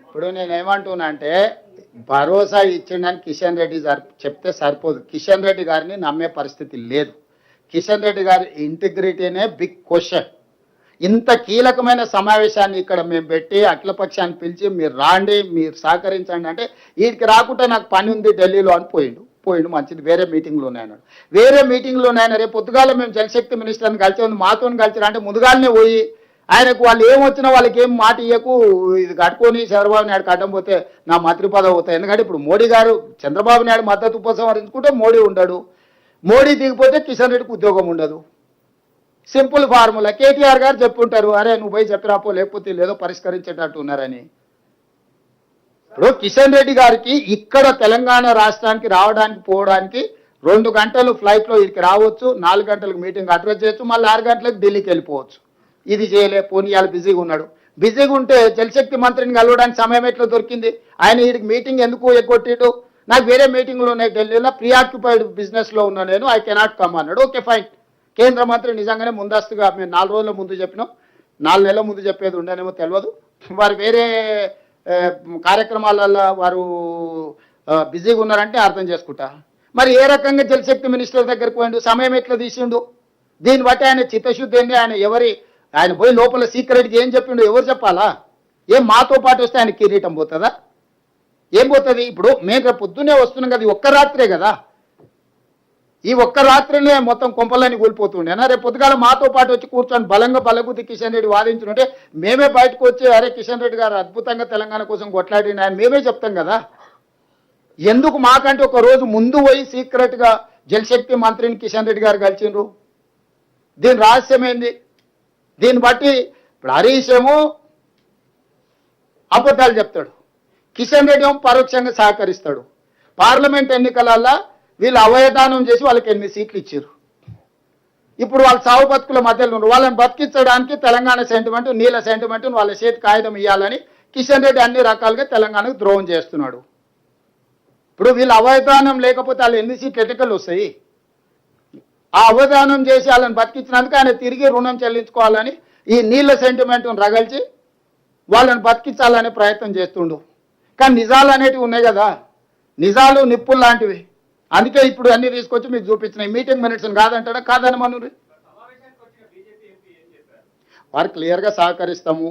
ఇప్పుడు నేనేమంటున్నా అంటే భరోసా ఇచ్చిండని కిషన్ రెడ్డి గారు చెప్తే సరిపోదు. కిషన్ రెడ్డి గారిని నమ్మే పరిస్థితి లేదు. కిషన్ రెడ్డి గారి ఇంటిగ్రిటీనే బిగ్ క్వశ్చన్. ఇంత కీలకమైన సమావేశాన్ని ఇక్కడ మేము పెట్టి అఖిలపక్షాన్ని పిలిచి మీరు రాండి, మీరు సహకరించండి అంటే వీడికి రాకుండా నాకు పని ఉంది ఢిల్లీలో అని పోయిండు మంచిది, వేరే మీటింగ్లో ఉన్నాయన్నాడు. వేరే మీటింగ్లో ఉన్నాయన రేపు పొద్దుగాల మేము జలశక్తి మినిస్టర్ని కలిసి ఉంది మాతో కలిసిరా అంటే ముందుగాలనే పోయి ఆయనకు వాళ్ళు ఏమొచ్చినా వాళ్ళకి ఏం మాట ఇయ్యకు, ఇది కట్టుకొని చంద్రబాబు నాయుడు కట్టం పోతే నా మంత్రి పదవి అవుతాయి. ఎందుకంటే ఇప్పుడు మోడీ గారు చంద్రబాబు నాయుడు మద్దతు ఉపసంహరించుకుంటే మోడీ ఉండడు, మోడీ దిగిపోతే కిషన్ రెడ్డికి ఉద్యోగం ఉండదు. Simple formula. కేటీఆర్ గారు చెప్పుంటారు, అరే నువ్వు పోయి చెప్పిరాపో లేకపోతే లేదో పరిష్కరించేటట్టు ఉన్నారని. ఇప్పుడు కిషన్ రెడ్డి గారికి ఇక్కడ తెలంగాణ రాష్ట్రానికి రావడానికి పోవడానికి 2 గంటలు ఫ్లైట్లో ఇక్కడికి రావచ్చు, 4 గంటలకు మీటింగ్ అడ్రస్ చేయొచ్చు, మళ్ళీ 6 గంటలకు ఢిల్లీకి వెళ్ళిపోవచ్చు. ఇది చేయలే, పోనీ వాళ్ళు బిజీగా ఉన్నాడు. బిజీగా ఉంటే జలశక్తి మంత్రిని కలవడానికి సమయం ఎట్లా దొరికింది? ఆయన వీడికి మీటింగ్ ఎందుకు ఎగ్గొట్టిడు? నాకు వేరే మీటింగ్లో ఉన్నాయి ఢిల్లీలో, ప్రీఆక్యుపైడ్ బిజినెస్లో ఉన్నా నేను, ఐ కెనాట్ కమ్ అన్నాడు. Okay fine. కేంద్ర మంత్రి నిజంగానే ముందస్తుగా మేము 4 రోజుల ముందు చెప్పినాం, 4 నెలల ముందు చెప్పేది ఉండనేమో తెలియదు. వారు వేరే కార్యక్రమాలలో వారు బిజీగా ఉన్నారంటే అర్థం చేసుకుంటా. మరి ఏ రకంగా జలశక్తి మినిస్టర్ దగ్గరికి పోయిండు, సమయం ఎట్లా తీసిండు? దీన్ని బట్టి ఆయన చిత్తశుద్ధి ఏంది? ఆయన పోయి లోపల సీక్రెట్గా ఏం చెప్పిండు ఎవరు చెప్పాలా? ఏం మాతో పాటు వస్తే ఆయన కిరీటం పోతుందా? ఏం పోతుంది? ఇప్పుడు మేము రేపు పొద్దున్నే వస్తున్నాం కదా, ఈ ఒక్క రాత్రే కదా, ఈ ఒక్క రాత్రినే మొత్తం కొంపలని కూలిపోతుండేనా? రేపు పొద్దుగాల మాతో పాటు వచ్చి కూర్చొని బలంగా బలగుద్ది కిషన్ రెడ్డి వాదించుంటే మేమే బయటకు వచ్చి అరే కిషన్ రెడ్డి గారు అద్భుతంగా తెలంగాణ కోసం కొట్లాడిన ఆయన మేమే చెప్తాం కదా. ఎందుకు మాకంటే ఒక రోజు ముందు పోయి సీక్రెట్గా జలశక్తి మంత్రిని కిషన్ రెడ్డి గారు కలిసిండ్రు? దీని రహస్యం ఏంది? దీన్ని బట్టి ఇప్పుడు హరీష్ ఏమో అబద్ధాలు చెప్తాడు, కిషన్ రెడ్డి ఏమో పరోక్షంగా సహకరిస్తాడు. పార్లమెంట్ ఎన్నికలల్లో వీళ్ళు అవయదానం చేసి వాళ్ళకి 8 సీట్లు ఇచ్చారు. ఇప్పుడు వాళ్ళ సాగు బతుకుల మధ్యలో ఉన్నారు. వాళ్ళని బతికించడానికి తెలంగాణ సెంటిమెంట్, నీళ్ళ సెంటిమెంట్ వాళ్ళ చేతి కాగితం ఇవ్వాలని కిషన్ రెడ్డి అన్ని రకాలుగా తెలంగాణకు ద్రోహం చేస్తున్నాడు. ఇప్పుడు వీళ్ళు అవయదానం లేకపోతే వాళ్ళు 8 సీట్లు ఎన్నికలు వస్తాయి. ఆ అవధానం చేసి వాళ్ళని బతికించినందుకు ఆయన తిరిగి రుణం చెల్లించుకోవాలని ఈ నీళ్ళ సెంటిమెంట్ను రగల్చి వాళ్ళని బతికించాలనే ప్రయత్నం చేస్తుండు. కానీ నిజాలు అనేటివి ఉన్నాయి కదా, నిజాలు నిప్పులు లాంటివి. అందుకే ఇప్పుడు అన్ని తీసుకొచ్చి మీకు చూపించిన మీటింగ్ మినిట్స్ కాదంటాడా? కాదని మనూరి వారు క్లియర్గా సహకరిస్తాము,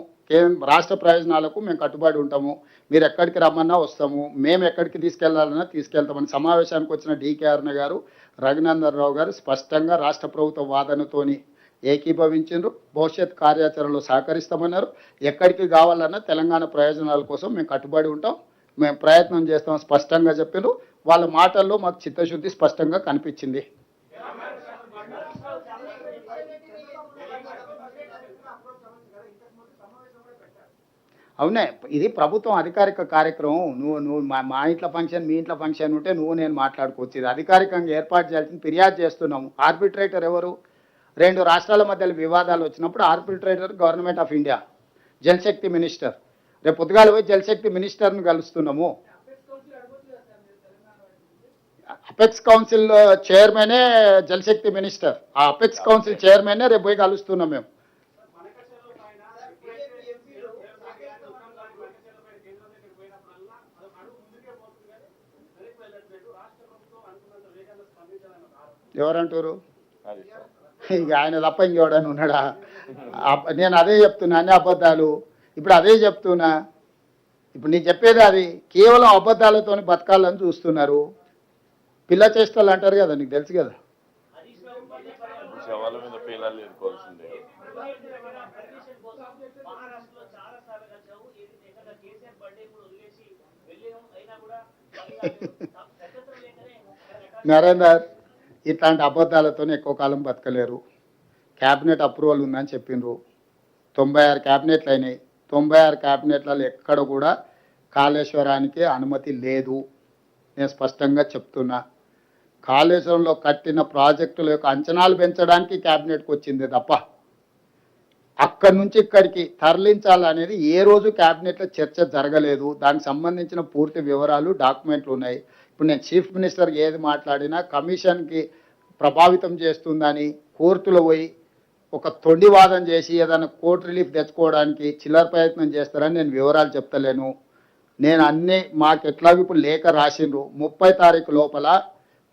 రాష్ట్ర ప్రయోజనాలకు మేము కట్టుబడి ఉంటాము, మీరు ఎక్కడికి రమ్మన్నా వస్తాము, మేము ఎక్కడికి తీసుకెళ్లాలన్నా తీసుకెళ్తామని సమావేశానికి వచ్చిన డీకే అరుణ గారు, రఘునందన్ రావు గారు స్పష్టంగా రాష్ట్ర ప్రభుత్వ వాదనతోని ఏకీభవించారు. భవిష్యత్ కార్యాచరణలో సహకరిస్తామన్నారు. ఎక్కడికి కావాలన్నా తెలంగాణ ప్రయోజనాల కోసం మేము కట్టుబడి ఉంటాం, మేము ప్రయత్నం చేస్తాం స్పష్టంగా చెప్పారు. వాళ్ళ మాటల్లో మాకు చిత్తశుద్ధి స్పష్టంగా కనిపించింది. అవునే, ఇది ప్రభుత్వం అధికారిక కార్యక్రమం. నువ్వు మా ఇంట్లో ఫంక్షన్, మీ ఇంట్లో ఫంక్షన్ ఉంటే నువ్వు నేను మాట్లాడుకోవచ్చు. ఇది అధికారికంగా ఏర్పాటు చేయాల్సింది. ఫిర్యాదు చేస్తున్నాము. ఆర్బిట్రేటర్ ఎవరు? 2 రాష్ట్రాల మధ్యలో వివాదాలు వచ్చినప్పుడు arbitrator government of India, Jalshakti minister. రేపు పొద్దుగాల పోయి జలశక్తి మినిస్టర్ని కలుస్తున్నాము. అపెక్స్ కౌన్సిల్ చైర్మనే జలశక్తి మినిస్టర్. ఆ అపెక్స్ కౌన్సిల్ చైర్మనే రేపు పోయి కలుస్తున్నాం మేము. ఎవరంటారు? ఇక ఆయన తప్ప ఇంకెవడని ఉన్నాడా? నేను అదే చెప్తున్నా, అన్ని అబద్ధాలు. ఇప్పుడు అదే చెప్తున్నా. ఇప్పుడు నేను చెప్పేది అది. కేవలం అబద్ధాలతో బతకాలని చూస్తున్నారు. పిల్ల చేష్టలు అంటారు కదా, నీకు తెలుసు కదా. నరేందర్, ఇట్లాంటి అబద్ధాలతో ఎక్కువ కాలం బతకలేరు. క్యాబినెట్ అప్రూవల్ ఉందని చెప్పిండ్రు. 96 క్యాబినెట్లు అయినాయి. 96 క్యాబినెట్లలో ఎక్కడ కూడా కాళేశ్వరానికి అనుమతి లేదు. నేను స్పష్టంగా చెప్తున్నా. కాళేశ్వరంలో కట్టిన ప్రాజెక్టుల యొక్క అంచనాలు పెంచడానికి క్యాబినెట్కి వచ్చింది తప్ప అక్కడి నుంచి ఇక్కడికి తరలించాలనేది ఏ రోజు క్యాబినెట్లో చర్చ జరగలేదు. దానికి సంబంధించిన పూర్తి వివరాలు, డాక్యుమెంట్లు ఉన్నాయి. ఇప్పుడు నేను చీఫ్ మినిస్టర్ ఏది మాట్లాడినా కమిషన్కి ప్రభావితం చేస్తుందని కోర్టులో పోయి ఒక తొండివాదం చేసి ఏదైనా కోర్టు రిలీఫ్ తెచ్చుకోవడానికి చిల్లర ప్రయత్నం చేస్తారని నేను వివరాలు చెప్తలేను. నేను అన్నీ మాకు ఎట్లాగో ఇప్పుడు లేఖ రాసిండ్రు, 30 తారీఖు లోపల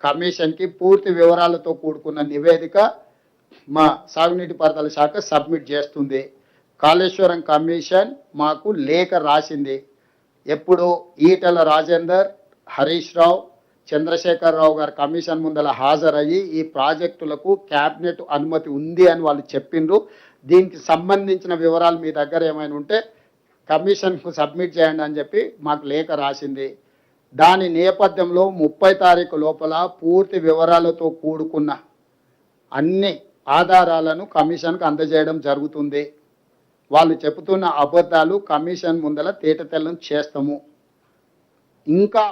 కమిషన్కి పూర్తి వివరాలతో కూడుకున్న నివేదిక మా సాగునీటి పారుదల శాఖ సబ్మిట్ చేస్తుంది. కాళేశ్వరం కమిషన్ మాకు లేఖ రాసింది. ఎప్పుడు ఈటెల రాజేందర్, హరీష్ రావు, చంద్రశేఖరరావు గారు కమిషన్ ముందల హాజరయ్యి ఈ ప్రాజెక్టులకు క్యాబినెట్ అనుమతి ఉంది అని వాళ్ళు చెప్పిండ్రు. దీనికి సంబంధించిన వివరాలు మీ దగ్గర ఏమైనా ఉంటే కమిషన్కు సబ్మిట్ చేయండి అని చెప్పి మాకు లేఖ రాసింది. దాని నేపథ్యంలో 30 తారీఖు లోపల పూర్తి వివరాలతో కూడుకున్న అన్ని ఆధారాలను కమిషన్కు అందజేయడం జరుగుతుంది. వాళ్ళు చెబుతున్న అబద్ధాలు కమిషన్ ముందల తేటతెల్లం చేస్తాము. ఇంకా